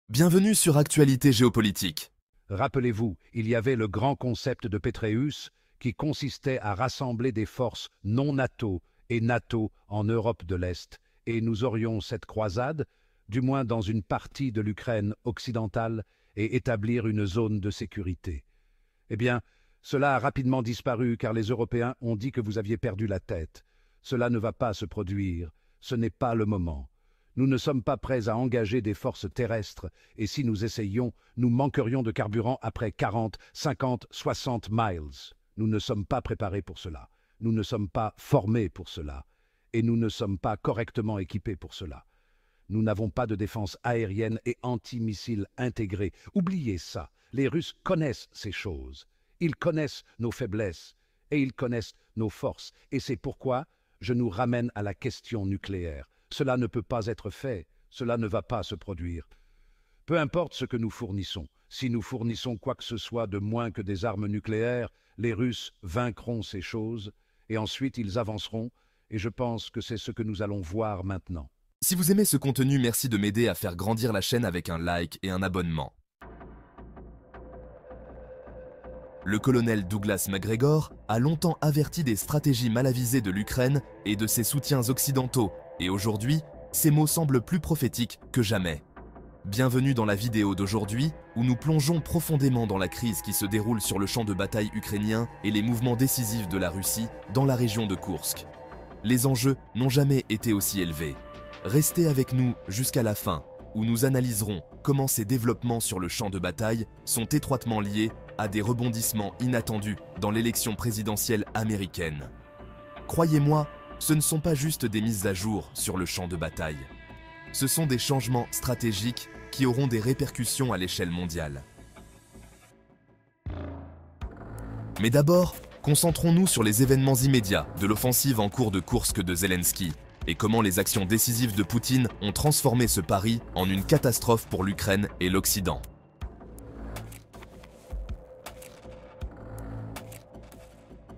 Bienvenue sur Actualité géopolitique. Rappelez-vous, il y avait le grand concept de Pétréus qui consistait à rassembler des forces non NATO et NATO en Europe de l'Est, et nous aurions cette croisade, du moins dans une partie de l'Ukraine occidentale, et établir une zone de sécurité. Eh bien, cela a rapidement disparu car les Européens ont dit que vous aviez perdu la tête. Cela ne va pas se produire, ce n'est pas le moment. Nous ne sommes pas prêts à engager des forces terrestres, et si nous essayions, nous manquerions de carburant après 40, 50, 60 miles. Nous ne sommes pas préparés pour cela. Nous ne sommes pas formés pour cela. Et nous ne sommes pas correctement équipés pour cela. Nous n'avons pas de défense aérienne et anti-missiles intégrée. Oubliez ça. Les Russes connaissent ces choses. Ils connaissent nos faiblesses et ils connaissent nos forces. Et c'est pourquoi je nous ramène à la question nucléaire. Cela ne peut pas être fait, cela ne va pas se produire. Peu importe ce que nous fournissons, si nous fournissons quoi que ce soit de moins que des armes nucléaires, les Russes vaincront ces choses, et ensuite ils avanceront, et je pense que c'est ce que nous allons voir maintenant. Si vous aimez ce contenu, merci de m'aider à faire grandir la chaîne avec un like et un abonnement. Le colonel Douglas Macgregor a longtemps averti des stratégies mal avisées de l'Ukraine et de ses soutiens occidentaux, et aujourd'hui, ces mots semblent plus prophétiques que jamais. Bienvenue dans la vidéo d'aujourd'hui, où nous plongeons profondément dans la crise qui se déroule sur le champ de bataille ukrainien et les mouvements décisifs de la Russie dans la région de Koursk. Les enjeux n'ont jamais été aussi élevés. Restez avec nous jusqu'à la fin, où nous analyserons comment ces développements sur le champ de bataille sont étroitement liés à des rebondissements inattendus dans l'élection présidentielle américaine. Croyez-moi, ce ne sont pas juste des mises à jour sur le champ de bataille. Ce sont des changements stratégiques qui auront des répercussions à l'échelle mondiale. Mais d'abord, concentrons-nous sur les événements immédiats de l'offensive en cours de Koursk de Zelensky et comment les actions décisives de Poutine ont transformé ce pari en une catastrophe pour l'Ukraine et l'Occident.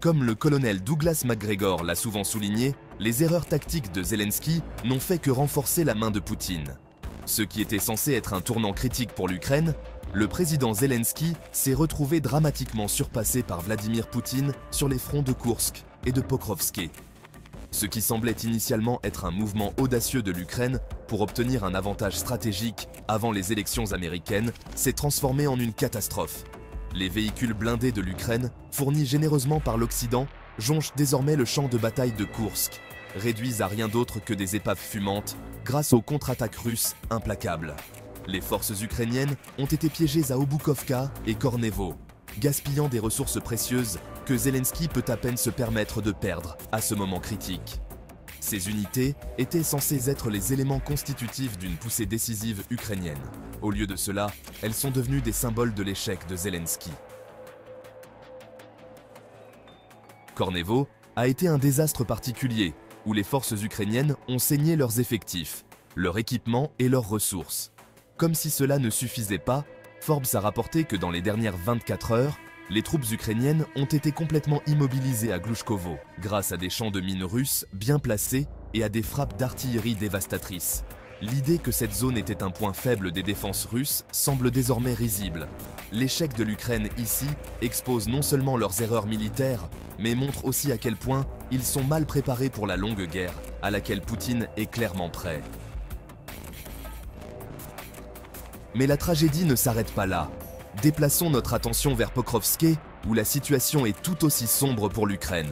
Comme le colonel Douglas Macgregor l'a souvent souligné, les erreurs tactiques de Zelensky n'ont fait que renforcer la main de Poutine. Ce qui était censé être un tournant critique pour l'Ukraine, le président Zelensky s'est retrouvé dramatiquement surpassé par Vladimir Poutine sur les fronts de Koursk et de Pokrovsk. Ce qui semblait initialement être un mouvement audacieux de l'Ukraine pour obtenir un avantage stratégique avant les élections américaines s'est transformé en une catastrophe. Les véhicules blindés de l'Ukraine, fournis généreusement par l'Occident, jonchent désormais le champ de bataille de Koursk, réduits à rien d'autre que des épaves fumantes grâce aux contre-attaques russes implacables. Les forces ukrainiennes ont été piégées à Obukovka et Kornevo, gaspillant des ressources précieuses que Zelensky peut à peine se permettre de perdre à ce moment critique. Ces unités étaient censées être les éléments constitutifs d'une poussée décisive ukrainienne. Au lieu de cela, elles sont devenues des symboles de l'échec de Zelensky. Kornevo a été un désastre particulier, où les forces ukrainiennes ont saigné leurs effectifs, leur équipement et leurs ressources. Comme si cela ne suffisait pas, Forbes a rapporté que dans les dernières 24 heures, les troupes ukrainiennes ont été complètement immobilisées à Glushkovo, grâce à des champs de mines russes bien placés et à des frappes d'artillerie dévastatrices. L'idée que cette zone était un point faible des défenses russes semble désormais risible. L'échec de l'Ukraine ici expose non seulement leurs erreurs militaires, mais montre aussi à quel point ils sont mal préparés pour la longue guerre, à laquelle Poutine est clairement prêt. Mais la tragédie ne s'arrête pas là. Déplaçons notre attention vers Pokrovsk, où la situation est tout aussi sombre pour l'Ukraine.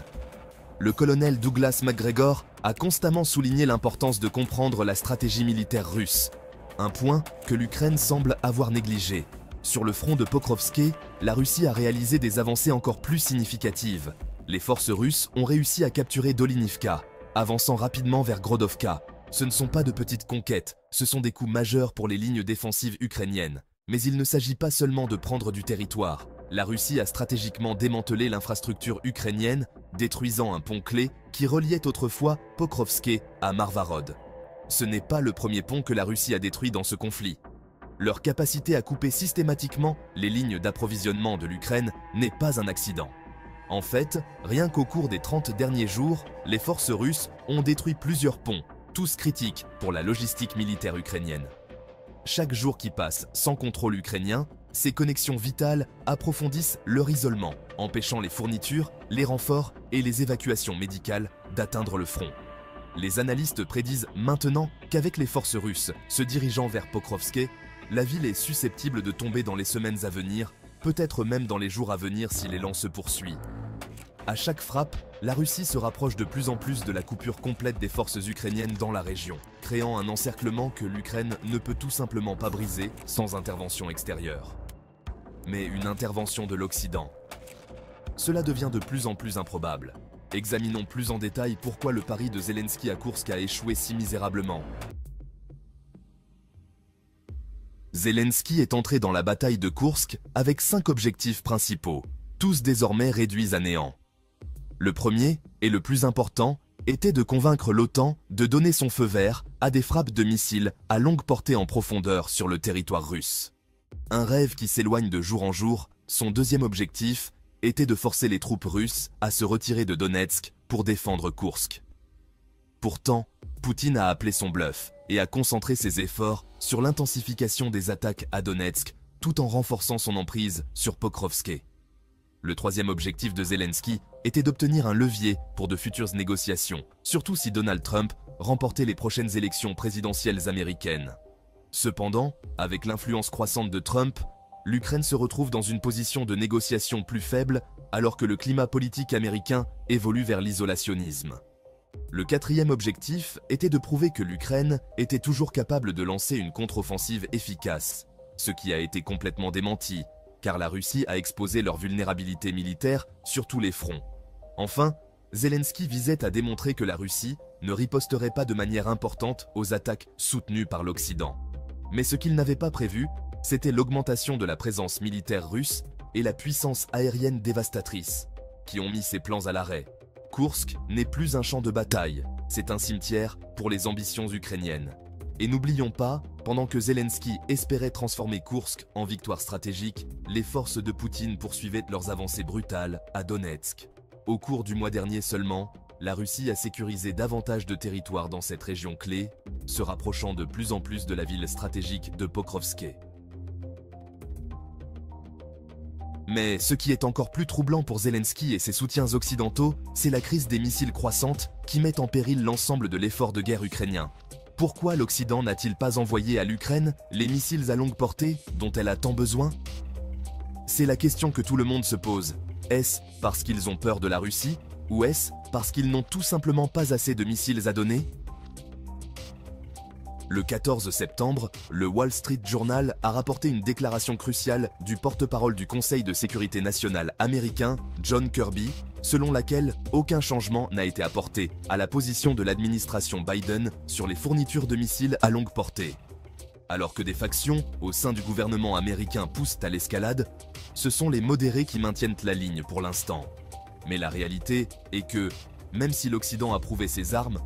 Le colonel Douglas Macgregor a constamment souligné l'importance de comprendre la stratégie militaire russe, un point que l'Ukraine semble avoir négligé. Sur le front de Pokrovsk, la Russie a réalisé des avancées encore plus significatives. Les forces russes ont réussi à capturer Dolinivka, avançant rapidement vers Grodovka. Ce ne sont pas de petites conquêtes, ce sont des coups majeurs pour les lignes défensives ukrainiennes. Mais il ne s'agit pas seulement de prendre du territoire. La Russie a stratégiquement démantelé l'infrastructure ukrainienne, détruisant un pont clé qui reliait autrefois Pokrovsk à Marvarod. Ce n'est pas le premier pont que la Russie a détruit dans ce conflit. Leur capacité à couper systématiquement les lignes d'approvisionnement de l'Ukraine n'est pas un accident. En fait, rien qu'au cours des 30 derniers jours, les forces russes ont détruit plusieurs ponts, tous critiques pour la logistique militaire ukrainienne. Chaque jour qui passe sans contrôle ukrainien, ces connexions vitales approfondissent leur isolement, empêchant les fournitures, les renforts et les évacuations médicales d'atteindre le front. Les analystes prédisent maintenant qu'avec les forces russes se dirigeant vers Pokrovsk, la ville est susceptible de tomber dans les semaines à venir, peut-être même dans les jours à venir si l'élan se poursuit. À chaque frappe, la Russie se rapproche de plus en plus de la coupure complète des forces ukrainiennes dans la région, créant un encerclement que l'Ukraine ne peut tout simplement pas briser sans intervention extérieure. Mais une intervention de l'Occident, cela devient de plus en plus improbable. Examinons plus en détail pourquoi le pari de Zelensky à Koursk a échoué si misérablement. Zelensky est entré dans la bataille de Koursk avec 5 objectifs principaux, tous désormais réduits à néant. Le premier, et le plus important, était de convaincre l'OTAN de donner son feu vert à des frappes de missiles à longue portée en profondeur sur le territoire russe. Un rêve qui s'éloigne de jour en jour, son deuxième objectif était de forcer les troupes russes à se retirer de Donetsk pour défendre Koursk. Pourtant, Poutine a appelé son bluff et a concentré ses efforts sur l'intensification des attaques à Donetsk tout en renforçant son emprise sur Pokrovsk. Le troisième objectif de Zelensky était d'obtenir un levier pour de futures négociations, surtout si Donald Trump remportait les prochaines élections présidentielles américaines. Cependant, avec l'influence croissante de Trump, l'Ukraine se retrouve dans une position de négociation plus faible alors que le climat politique américain évolue vers l'isolationnisme. Le quatrième objectif était de prouver que l'Ukraine était toujours capable de lancer une contre-offensive efficace, ce qui a été complètement démenti, car la Russie a exposé leur vulnérabilité militaire sur tous les fronts. Enfin, Zelensky visait à démontrer que la Russie ne riposterait pas de manière importante aux attaques soutenues par l'Occident. Mais ce qu'il n'avait pas prévu, c'était l'augmentation de la présence militaire russe et la puissance aérienne dévastatrice, qui ont mis ces plans à l'arrêt. Koursk n'est plus un champ de bataille, c'est un cimetière pour les ambitions ukrainiennes. Et n'oublions pas, pendant que Zelensky espérait transformer Koursk en victoire stratégique, les forces de Poutine poursuivaient leurs avancées brutales à Donetsk. Au cours du mois dernier seulement, la Russie a sécurisé davantage de territoires dans cette région clé, se rapprochant de plus en plus de la ville stratégique de Pokrovsk. Mais ce qui est encore plus troublant pour Zelensky et ses soutiens occidentaux, c'est la crise des missiles croissante qui met en péril l'ensemble de l'effort de guerre ukrainien. Pourquoi l'Occident n'a-t-il pas envoyé à l'Ukraine les missiles à longue portée dont elle a tant besoin? C'est la question que tout le monde se pose. Est-ce parce qu'ils ont peur de la Russie, ou est-ce parce qu'ils n'ont tout simplement pas assez de missiles à donner? Le 14 septembre, le Wall Street Journal a rapporté une déclaration cruciale du porte-parole du Conseil de sécurité nationale américain, John Kirby, selon laquelle aucun changement n'a été apporté à la position de l'administration Biden sur les fournitures de missiles à longue portée. Alors que des factions au sein du gouvernement américain poussent à l'escalade, ce sont les modérés qui maintiennent la ligne pour l'instant. Mais la réalité est que, même si l'Occident approuvait ces armes,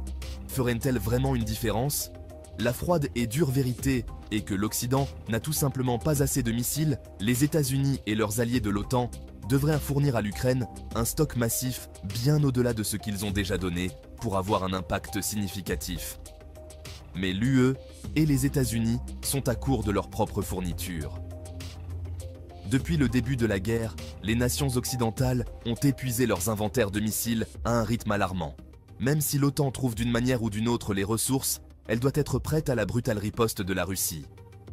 ferait-elle vraiment une différence ? La froide et dure vérité est que l'Occident n'a tout simplement pas assez de missiles, les États-Unis et leurs alliés de l'OTAN devraient fournir à l'Ukraine un stock massif bien au-delà de ce qu'ils ont déjà donné pour avoir un impact significatif. Mais l'UE et les États-Unis sont à court de leurs propres fournitures. Depuis le début de la guerre, les nations occidentales ont épuisé leurs inventaires de missiles à un rythme alarmant. Même si l'OTAN trouve d'une manière ou d'une autre les ressources, elle doit être prête à la brutale riposte de la Russie.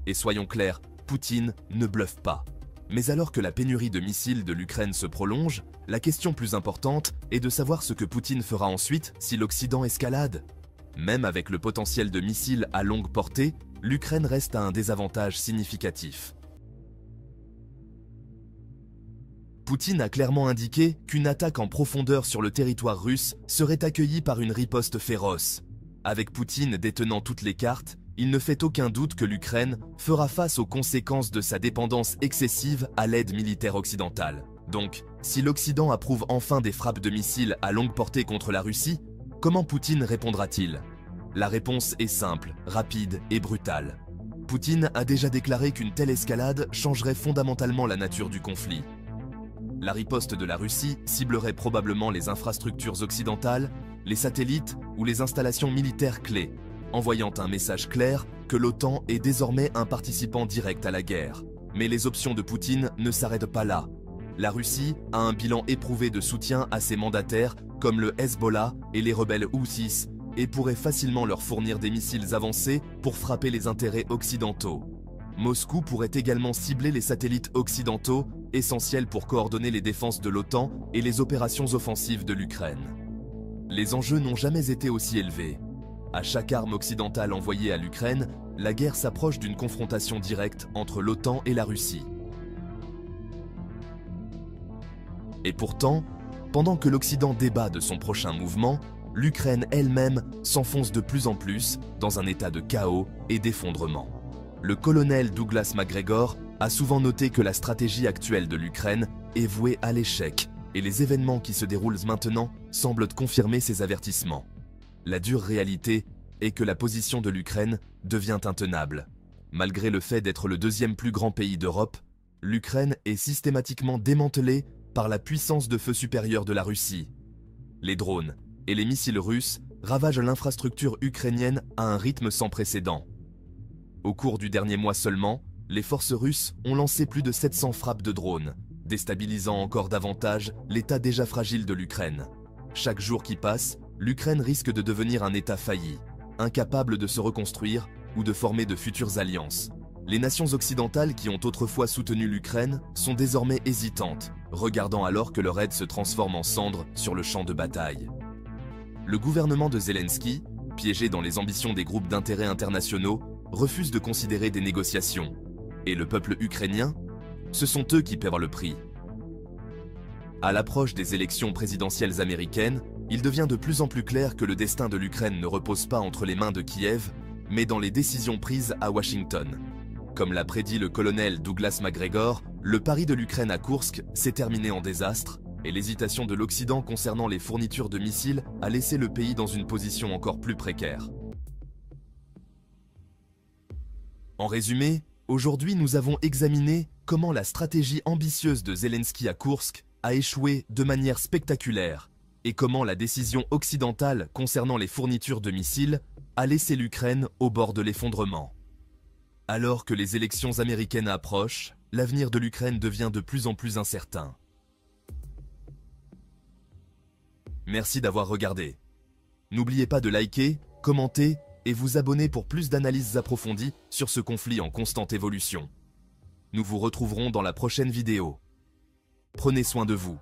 Et soyons clairs, Poutine ne bluffe pas. Mais alors que la pénurie de missiles de l'Ukraine se prolonge, la question plus importante est de savoir ce que Poutine fera ensuite si l'Occident escalade. Même avec le potentiel de missiles à longue portée, l'Ukraine reste à un désavantage significatif. Poutine a clairement indiqué qu'une attaque en profondeur sur le territoire russe serait accueillie par une riposte féroce. Avec Poutine détenant toutes les cartes, il ne fait aucun doute que l'Ukraine fera face aux conséquences de sa dépendance excessive à l'aide militaire occidentale. Donc, si l'Occident approuve enfin des frappes de missiles à longue portée contre la Russie, comment Poutine répondra-t-il? La réponse est simple, rapide et brutale. Poutine a déjà déclaré qu'une telle escalade changerait fondamentalement la nature du conflit. La riposte de la Russie ciblerait probablement les infrastructures occidentales, les satellites ou les installations militaires clés, envoyant un message clair que l'OTAN est désormais un participant direct à la guerre. Mais les options de Poutine ne s'arrêtent pas là. La Russie a un bilan éprouvé de soutien à ses mandataires comme le Hezbollah et les rebelles Houthis et pourrait facilement leur fournir des missiles avancés pour frapper les intérêts occidentaux. Moscou pourrait également cibler les satellites occidentaux, essentiels pour coordonner les défenses de l'OTAN et les opérations offensives de l'Ukraine. Les enjeux n'ont jamais été aussi élevés. À chaque arme occidentale envoyée à l'Ukraine, la guerre s'approche d'une confrontation directe entre l'OTAN et la Russie. Et pourtant, pendant que l'Occident débat de son prochain mouvement, l'Ukraine elle-même s'enfonce de plus en plus dans un état de chaos et d'effondrement. Le colonel Douglas Macgregor a souvent noté que la stratégie actuelle de l'Ukraine est vouée à l'échec et les événements qui se déroulent maintenant semblent confirmer ces avertissements. La dure réalité est que la position de l'Ukraine devient intenable. Malgré le fait d'être le deuxième plus grand pays d'Europe, l'Ukraine est systématiquement démantelée par la puissance de feu supérieure de la Russie. Les drones et les missiles russes ravagent l'infrastructure ukrainienne à un rythme sans précédent. Au cours du dernier mois seulement, les forces russes ont lancé plus de 700 frappes de drones, déstabilisant encore davantage l'état déjà fragile de l'Ukraine. Chaque jour qui passe, l'Ukraine risque de devenir un État failli, incapable de se reconstruire ou de former de futures alliances. Les nations occidentales qui ont autrefois soutenu l'Ukraine sont désormais hésitantes, regardant alors que leur aide se transforme en cendres sur le champ de bataille. Le gouvernement de Zelensky, piégé dans les ambitions des groupes d'intérêt internationaux, refuse de considérer des négociations. Et le peuple ukrainien? Ce sont eux qui paieront le prix. À l'approche des élections présidentielles américaines, il devient de plus en plus clair que le destin de l'Ukraine ne repose pas entre les mains de Kiev, mais dans les décisions prises à Washington. Comme l'a prédit le colonel Douglas Macgregor, le pari de l'Ukraine à Koursk s'est terminé en désastre, et l'hésitation de l'Occident concernant les fournitures de missiles a laissé le pays dans une position encore plus précaire. En résumé, aujourd'hui nous avons examiné comment la stratégie ambitieuse de Zelensky à Koursk a échoué de manière spectaculaire et comment la décision occidentale concernant les fournitures de missiles a laissé l'Ukraine au bord de l'effondrement. Alors que les élections américaines approchent, l'avenir de l'Ukraine devient de plus en plus incertain. Merci d'avoir regardé. N'oubliez pas de liker, commenter et vous abonner pour plus d'analyses approfondies sur ce conflit en constante évolution. Nous vous retrouverons dans la prochaine vidéo. Prenez soin de vous.